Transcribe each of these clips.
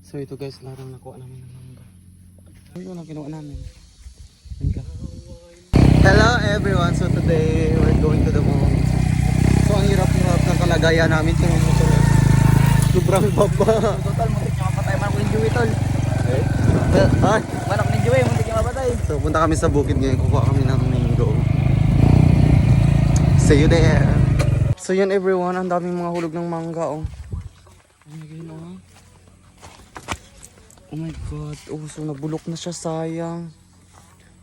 So ito guys, larang nakuha namin ng mangga. Ito lang kinuha namin. Mangga. Hello everyone, so today we're going to the mall. So ang hirap-hirap ng kalagayan namin. Tingnan mo tol. Sobrang baba. Total, muntik niya mapatay. Manok ni Joey, tol. Eh? Ay! Manok ni Joey, muntik niya mapatay. So punta kami sa bukid ngayon, kukuha kami ng mango. See you there! So yan everyone, ang daming mga hulog ng mangga oh. Oh my god, oh. Oh my god, oh so nabulok na siya, sayang.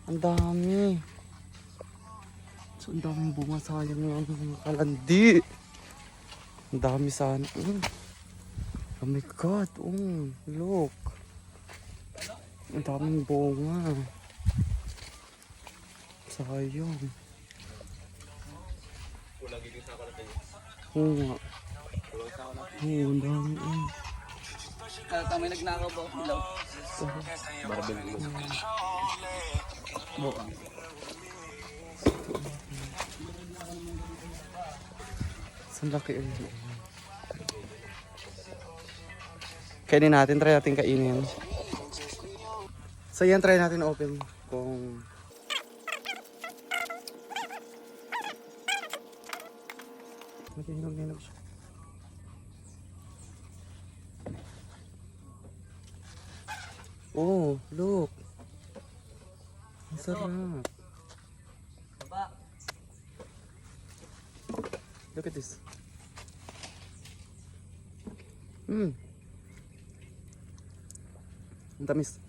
Ang dami. So ang daming bunga, sayang yung mga kalandi. Ang dami sana. Oh my god, oh look. Ang daming bunga. Sayang. Oo nga. Oo, ang dami eh. May nagnakaw ba? Hello? Barbel ulo. Buang. Ang laki ulo. Kainin natin, try natin kainin. So yan, try natin open kung... Hinog-hinog siya. Oh, look. Ang sarap. Baba. Look at this. Ang tamis.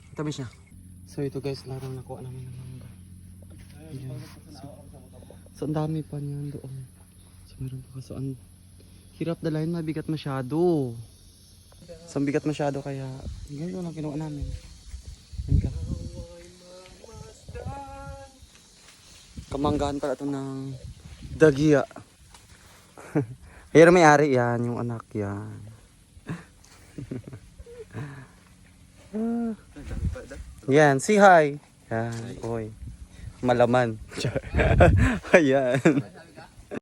Ang tamis niya. So ito guys, larang nakuha namin ng mangga. Ayan. So ang dami pa niyan doon. So meron pa kaso ang hirap dalahin, mabigat masyado. So ang bigat masyado kaya ganito lang kinuha namin. Mangga. Kamanggahan pala ito ng Dagia. Ayan may-ari yan, yung anak yan. Yan, say hi. Yan, oy. Malaman. Ayan.